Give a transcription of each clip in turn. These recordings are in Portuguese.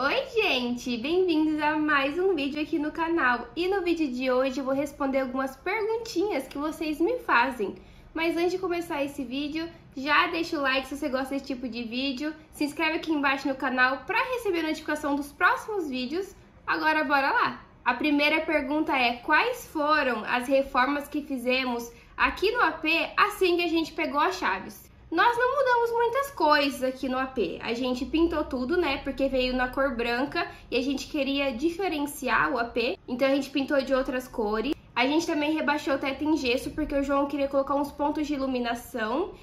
Oi gente, bem-vindos a mais um vídeo aqui no canal. E no vídeo de hoje eu vou responder algumas perguntinhas que vocês me fazem. Mas antes de começar esse vídeo, já deixa o like se você gosta desse tipo de vídeo. Se inscreve aqui embaixo no canal para receber a notificação dos próximos vídeos. Agora bora lá! A primeira pergunta é: quais foram as reformas que fizemos aqui no AP assim que a gente pegou as chaves? Nós não mudamos muitas coisas aqui no AP, a gente pintou tudo, né, porque veio na cor branca e a gente queria diferenciar o AP, então a gente pintou de outras cores. A gente também rebaixou o teto em gesso, porque o João queria colocar uns pontos de iluminação.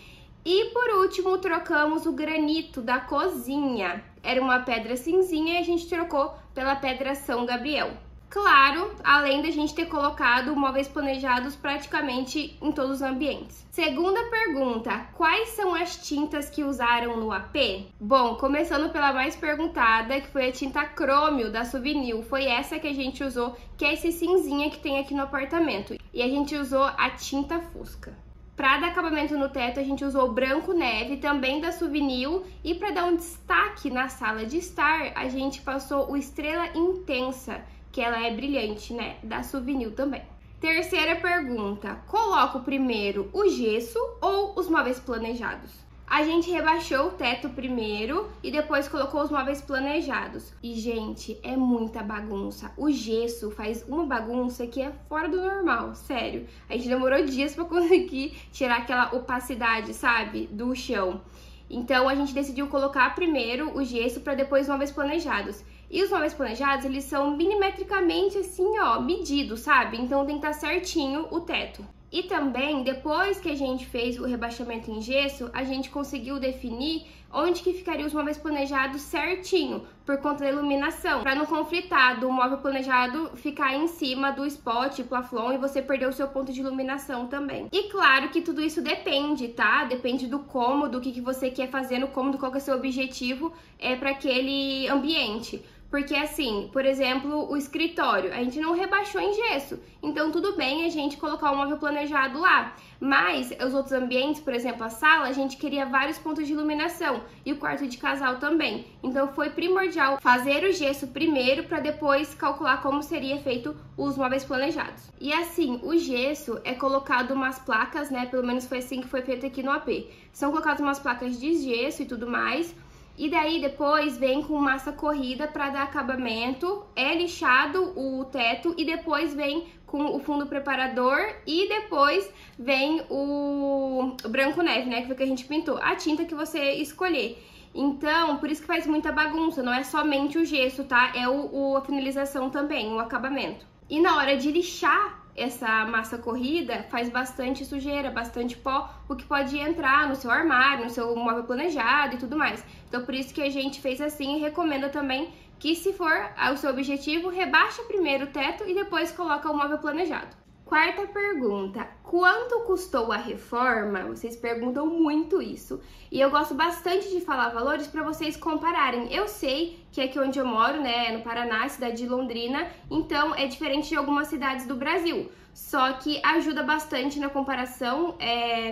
E por último, trocamos o granito da cozinha. Era uma pedra cinzinha e a gente trocou pela pedra São Gabriel. Claro, além da gente ter colocado móveis planejados praticamente em todos os ambientes. Segunda pergunta: quais são as tintas que usaram no AP? Bom, começando pela mais perguntada, que foi a tinta Crômio da Suvinil. Foi essa que a gente usou, que é esse cinzinha que tem aqui no apartamento. E a gente usou a tinta Fusca. Para dar acabamento no teto, a gente usou o branco neve, também da Suvinil. E para dar um destaque na sala de estar, a gente passou o Estrela Intensa, que ela é brilhante, né? Da Suvinil também. Terceira pergunta: coloco primeiro o gesso ou os móveis planejados? A gente rebaixou o teto primeiro e depois colocou os móveis planejados. E, gente, é muita bagunça. O gesso faz uma bagunça que é fora do normal, sério. A gente demorou dias para conseguir tirar aquela opacidade, sabe, do chão. Então, a gente decidiu colocar primeiro o gesso para depois os móveis planejados. E os móveis planejados, eles são milimetricamente assim, ó, medidos, sabe? Então tem que estar certinho o teto. E também, depois que a gente fez o rebaixamento em gesso, a gente conseguiu definir onde que ficariam os móveis planejados certinho, por conta da iluminação, para não conflitar do móvel planejado ficar em cima do spot, plafon, e você perder o seu ponto de iluminação também. E claro que tudo isso depende, tá? Depende do cômodo, o que você quer fazer no cômodo, qual que é o seu objetivo para aquele ambiente. Porque assim, por exemplo, o escritório, a gente não rebaixou em gesso, então tudo bem a gente colocar o móvel planejado lá. Mas os outros ambientes, por exemplo, a sala, a gente queria vários pontos de iluminação e o quarto de casal também. Então foi primordial fazer o gesso primeiro para depois calcular como seria feito os móveis planejados. E assim, o gesso é colocado umas placas, né? Pelo menos foi assim que foi feito aqui no AP. São colocadas umas placas de gesso e tudo mais. E daí depois vem com massa corrida para dar acabamento, é lixado o teto e depois vem com o fundo preparador e depois vem o branco neve, né, que foi o que a gente pintou, a tinta que você escolher. Então, por isso que faz muita bagunça, não é somente o gesso, tá? É a finalização também, o acabamento. E na hora de lixar essa massa corrida, faz bastante sujeira, bastante pó, o que pode entrar no seu armário, no seu móvel planejado e tudo mais. Então, por isso que a gente fez assim e recomenda também que, se for o seu objetivo, rebaixa primeiro o teto e depois coloca o móvel planejado. Quarta pergunta: quanto custou a reforma? Vocês perguntam muito isso. E eu gosto bastante de falar valores para vocês compararem. Eu sei que aqui onde eu moro, né, no Paraná, cidade de Londrina, então é diferente de algumas cidades do Brasil. Só que ajuda bastante na comparação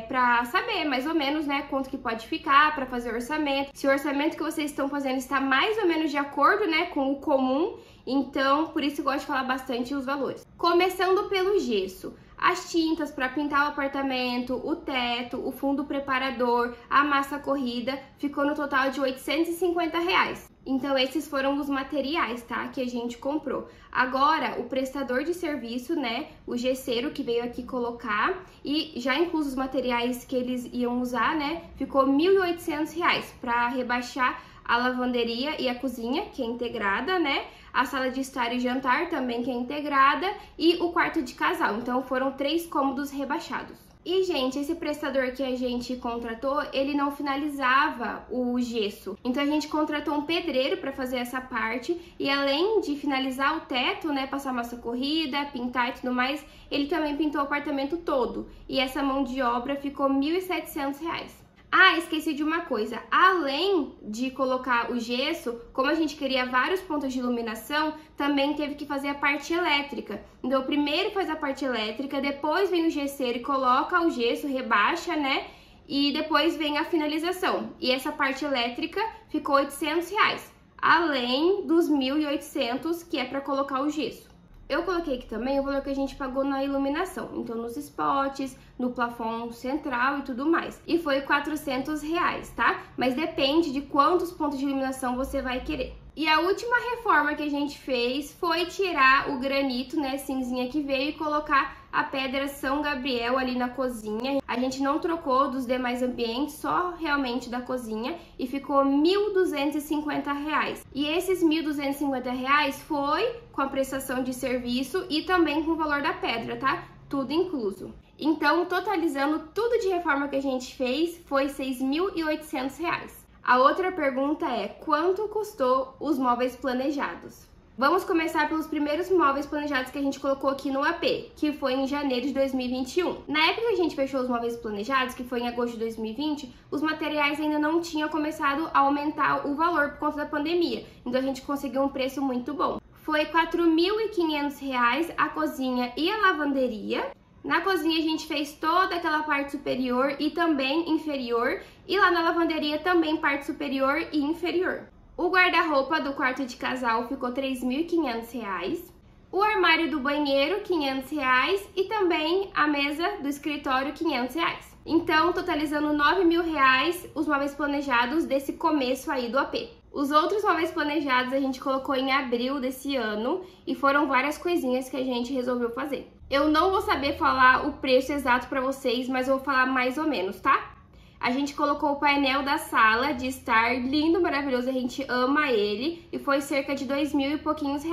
para saber mais ou menos, né, quanto que pode ficar para fazer orçamento. Se o orçamento que vocês estão fazendo está mais ou menos de acordo, né, com o comum, então por isso eu gosto de falar bastante os valores. Começando pelo gesso. As tintas para pintar o apartamento, o teto, o fundo preparador, a massa corrida, ficou no total de R$850. Então esses foram os materiais, tá, que a gente comprou. Agora, o prestador de serviço, né, o gesseiro que veio aqui colocar, e já incluso os materiais que eles iam usar, né, ficou R$1.800 para rebaixar a lavanderia e a cozinha, que é integrada, né? A sala de estar e jantar também, que é integrada, e o quarto de casal. Então foram 3 cômodos rebaixados. E, gente, esse prestador que a gente contratou, ele não finalizava o gesso. Então a gente contratou um pedreiro para fazer essa parte, e além de finalizar o teto, né, passar massa corrida, pintar e tudo mais, ele também pintou o apartamento todo. E essa mão de obra ficou R$1.700. Ah, esqueci de uma coisa, além de colocar o gesso, como a gente queria vários pontos de iluminação, também teve que fazer a parte elétrica. Então, primeiro faz a parte elétrica, depois vem o gesseiro e coloca o gesso, rebaixa, né? E depois vem a finalização. E essa parte elétrica ficou R$800. além dos 1.800 que é para colocar o gesso. Eu coloquei aqui também o valor que a gente pagou na iluminação, então nos spots, no plafond central e tudo mais. E foi R$400, tá? Mas depende de quantos pontos de iluminação você vai querer. E a última reforma que a gente fez foi tirar o granito, né, cinzinha que veio, e colocar a pedra São Gabriel ali na cozinha. A gente não trocou dos demais ambientes, só realmente da cozinha, e ficou R$1.250. E esses R$1.250 foi com a prestação de serviço e também com o valor da pedra, tá? Tudo incluso. Então, totalizando tudo de reforma que a gente fez, foi R$6.800. A outra pergunta é: quanto custou os móveis planejados? Vamos começar pelos primeiros móveis planejados que a gente colocou aqui no AP, que foi em janeiro de 2021. Na época que a gente fechou os móveis planejados, que foi em agosto de 2020, os materiais ainda não tinham começado a aumentar o valor por conta da pandemia, então a gente conseguiu um preço muito bom. Foi R$4.500 a cozinha e a lavanderia. Na cozinha a gente fez toda aquela parte superior e também inferior, e lá na lavanderia também parte superior e inferior. O guarda-roupa do quarto de casal ficou R$3.500, o armário do banheiro R$500 e também a mesa do escritório R$500. Então, totalizando R$9.000 os móveis planejados desse começo aí do AP. Os outros móveis planejados a gente colocou em abril desse ano e foram várias coisinhas que a gente resolveu fazer. Eu não vou saber falar o preço exato para vocês, mas eu vou falar mais ou menos, tá? A gente colocou o painel da sala de estar lindo, maravilhoso, a gente ama ele, e foi cerca de R$2.000 e pouquinhos.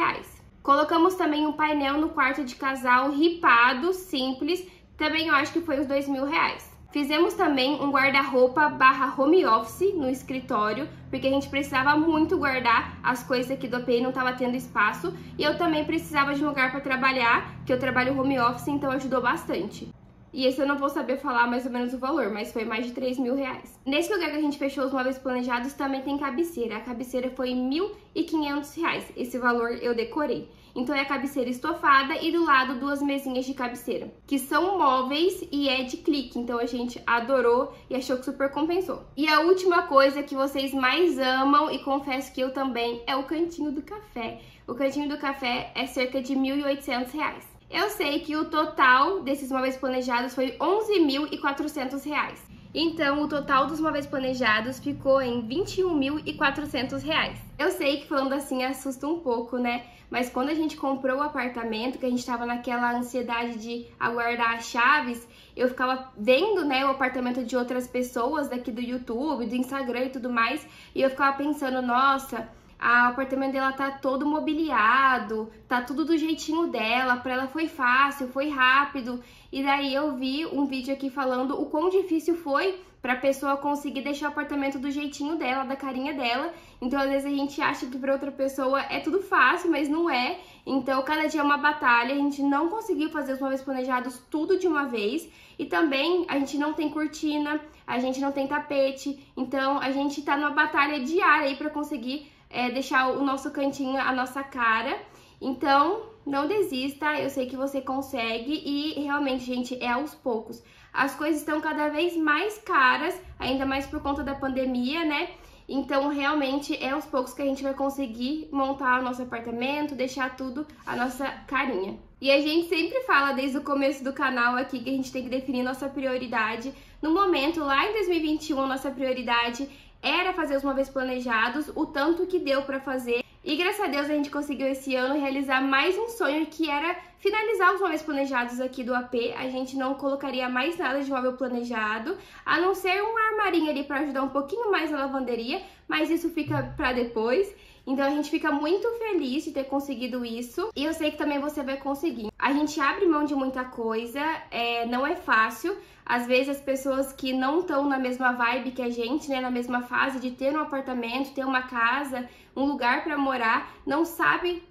Colocamos também um painel no quarto de casal ripado, simples, também eu acho que foi uns R$2.000. Fizemos também um guarda-roupa / home office no escritório, porque a gente precisava muito guardar as coisas aqui do AP e não estava tendo espaço. E eu também precisava de um lugar para trabalhar, que eu trabalho home office, então ajudou bastante. E esse eu não vou saber falar mais ou menos o valor, mas foi mais de R$3.000. Nesse lugar que a gente fechou os móveis planejados também tem cabeceira. A cabeceira foi R$1.500. Esse valor eu decorei. Então é a cabeceira estofada e do lado 2 mesinhas de cabeceira, que são móveis e é de clique. Então a gente adorou e achou que super compensou. E a última coisa que vocês mais amam, e confesso que eu também, é o cantinho do café. O cantinho do café é cerca de R$1.800. Eu sei que o total desses móveis planejados foi R$11.400. Então, o total dos móveis planejados ficou em R$21.400. Eu sei que falando assim assusta um pouco, né? Mas quando a gente comprou o apartamento, que a gente tava naquela ansiedade de aguardar as chaves, eu ficava vendo, né, o apartamento de outras pessoas daqui do YouTube, do Instagram e tudo mais, e eu ficava pensando, nossa, o apartamento dela tá todo mobiliado, tá tudo do jeitinho dela, pra ela foi fácil, foi rápido. E daí eu vi um vídeo aqui falando o quão difícil foi pra pessoa conseguir deixar o apartamento do jeitinho dela, da carinha dela. Então às vezes a gente acha que pra outra pessoa é tudo fácil, mas não é. Então cada dia é uma batalha, a gente não conseguiu fazer os móveis planejados tudo de uma vez. E também a gente não tem cortina, a gente não tem tapete, então a gente tá numa batalha diária aí pra conseguir deixar o nosso cantinho, a nossa cara. Então, não desista, eu sei que você consegue e realmente, gente, é aos poucos. As coisas estão cada vez mais caras, ainda mais por conta da pandemia, né? Então, realmente, é aos poucos que a gente vai conseguir montar o nosso apartamento, deixar tudo a nossa carinha. E a gente sempre fala desde o começo do canal aqui que a gente tem que definir nossa prioridade. No momento, lá em 2021, nossa prioridade era fazer os móveis planejados, o tanto que deu pra fazer. E graças a Deus a gente conseguiu esse ano realizar mais um sonho, que era finalizar os móveis planejados aqui do AP. A gente não colocaria mais nada de móvel planejado, a não ser um armarinho ali pra ajudar um pouquinho mais na lavanderia, mas isso fica pra depois. Então a gente fica muito feliz de ter conseguido isso e eu sei que também você vai conseguir. A gente abre mão de muita coisa, não é fácil. Às vezes as pessoas que não estão na mesma vibe que a gente, né, na mesma fase de ter um apartamento, ter uma casa, um lugar para morar, não sabe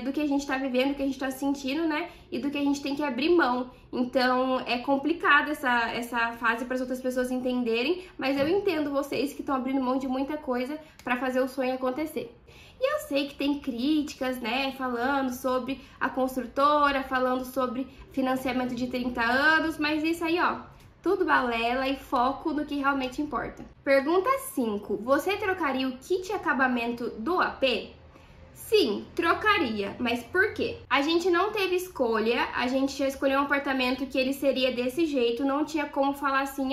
do que a gente tá vivendo, do que a gente tá sentindo, né, e do que a gente tem que abrir mão. Então é complicado essa fase para as outras pessoas entenderem, mas eu entendo vocês que estão abrindo mão de muita coisa para fazer o sonho acontecer. E eu sei que tem críticas, né, falando sobre a construtora, falando sobre financiamento de 30 anos, mas isso aí, ó, tudo balela e foco no que realmente importa. Pergunta 5. Você trocaria o kit de acabamento do AP? Sim, trocaria, mas por quê? A gente não teve escolha, a gente já escolheu um apartamento que ele seria desse jeito, não tinha como falar assim,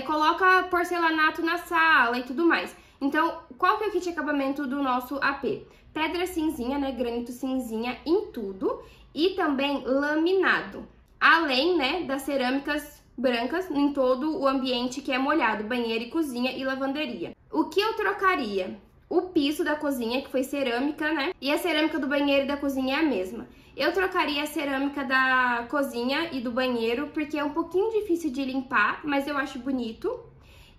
coloca porcelanato na sala e tudo mais. Então, qual que é o kit de acabamento do nosso AP? Pedra cinzinha, né, granito cinzinha em tudo e também laminado. Além, né, das cerâmicas brancas em todo o ambiente que é molhado, banheiro e cozinha e lavanderia. O que eu trocaria? O piso da cozinha, que foi cerâmica, né? E a cerâmica do banheiro e da cozinha é a mesma. Eu trocaria a cerâmica da cozinha e do banheiro, porque é um pouquinho difícil de limpar, mas eu acho bonito.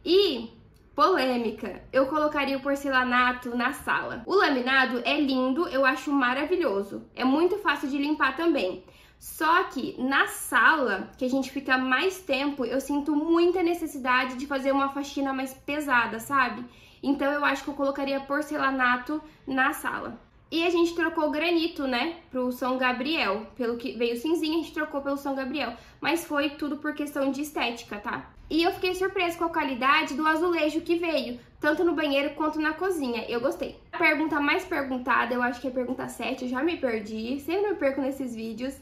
E, polêmica, eu colocaria o porcelanato na sala. O laminado é lindo, eu acho maravilhoso. É muito fácil de limpar também. Só que na sala, que a gente fica mais tempo, eu sinto muita necessidade de fazer uma faxina mais pesada, sabe? Então eu acho que eu colocaria porcelanato na sala. E a gente trocou o granito, né, pro São Gabriel. Pelo que veio cinzinha, a gente trocou pelo São Gabriel. Mas foi tudo por questão de estética, tá? E eu fiquei surpresa com a qualidade do azulejo que veio, tanto no banheiro quanto na cozinha. Eu gostei. A pergunta mais perguntada, eu acho que é a pergunta 7, eu já me perdi, sempre me perco nesses vídeos,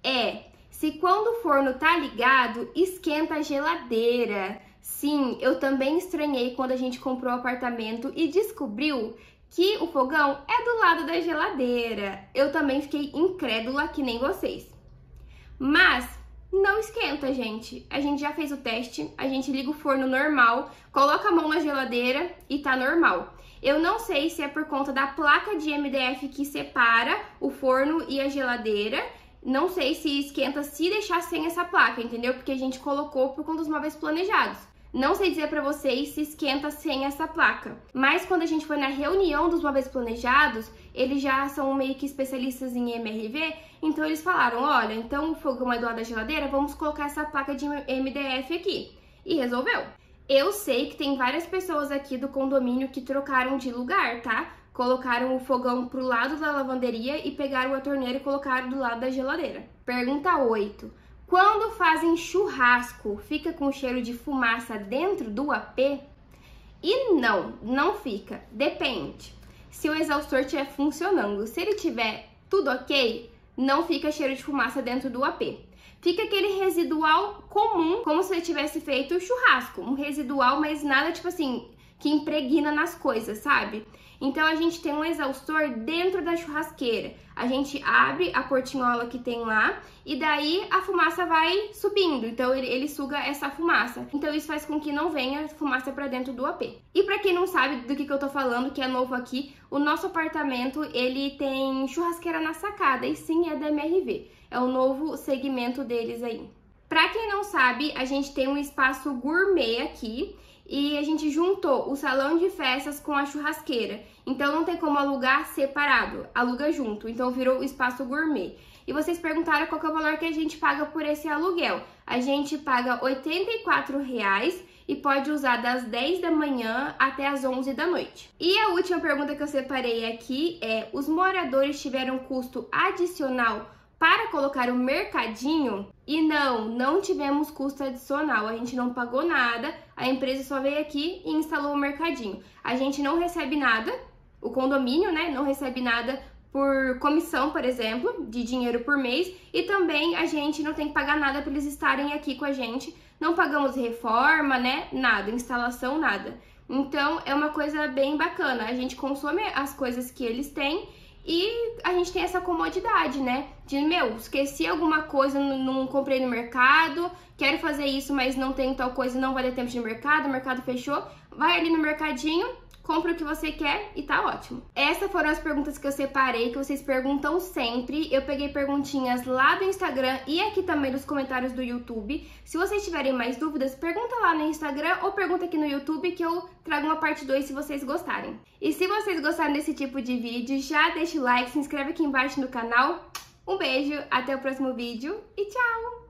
é se quando o forno tá ligado, esquenta a geladeira. Sim, eu também estranhei quando a gente comprou o apartamento e descobriu que o fogão é do lado da geladeira. Eu também fiquei incrédula, que nem vocês. Mas não esquenta, gente. A gente já fez o teste, a gente liga o forno normal, coloca a mão na geladeira e tá normal. Eu não sei se é por conta da placa de MDF que separa o forno e a geladeira. Não sei se esquenta se deixar sem essa placa, entendeu? Porque a gente colocou por conta dos móveis planejados. Não sei dizer pra vocês se esquenta sem essa placa. Mas quando a gente foi na reunião dos móveis planejados, eles já são meio que especialistas em MRV, então eles falaram, olha, então o fogão é do lado da geladeira, vamos colocar essa placa de MDF aqui. E resolveu. Eu sei que tem várias pessoas aqui do condomínio que trocaram de lugar, tá? Colocaram o fogão pro lado da lavanderia e pegaram a torneira e colocaram do lado da geladeira. Pergunta 8. Quando fazem churrasco, fica com cheiro de fumaça dentro do AP? E não fica. Depende. Se o exaustor estiver funcionando, se ele tiver tudo ok, não fica cheiro de fumaça dentro do AP. Fica aquele residual comum, como se ele tivesse feito churrasco. Um residual, mas nada tipo assim, que impregna nas coisas, sabe? Então a gente tem um exaustor dentro da churrasqueira. A gente abre a portinhola que tem lá e daí a fumaça vai subindo. Então ele suga essa fumaça. Então isso faz com que não venha fumaça para dentro do AP. E para quem não sabe do que eu tô falando, que é novo aqui, o nosso apartamento ele tem churrasqueira na sacada e sim é da MRV. É o novo segmento deles aí. Para quem não sabe, a gente tem um espaço gourmet aqui. E a gente juntou o salão de festas com a churrasqueira. Então não tem como alugar separado, aluga junto. Então virou o espaço gourmet. E vocês perguntaram qual que é o valor que a gente paga por esse aluguel. A gente paga R$ 84,00 e pode usar das 10 da manhã até as 11 da noite. E a última pergunta que eu separei aqui é: os moradores tiveram custo adicional para colocar o mercadinho? E não tivemos custo adicional, a gente não pagou nada, a empresa só veio aqui e instalou o mercadinho. A gente não recebe nada, o condomínio, né, não recebe nada por comissão, por exemplo, de dinheiro por mês, e também a gente não tem que pagar nada para eles estarem aqui com a gente, não pagamos reforma, né, nada, instalação, nada. Então é uma coisa bem bacana, a gente consome as coisas que eles têm e a gente tem essa comodidade, né? De, esqueci alguma coisa, não comprei no mercado, quero fazer isso, mas não tem tal coisa, não vai ter tempo de mercado, o mercado fechou. Vai ali no mercadinho, compra o que você quer e tá ótimo. Essas foram as perguntas que eu separei, que vocês perguntam sempre. Eu peguei perguntinhas lá do Instagram e aqui também nos comentários do YouTube. Se vocês tiverem mais dúvidas, pergunta lá no Instagram ou pergunta aqui no YouTube que eu trago uma parte 2 se vocês gostarem. E se vocês gostaram desse tipo de vídeo, já deixa o like, se inscreve aqui embaixo no canal. Um beijo, até o próximo vídeo e tchau!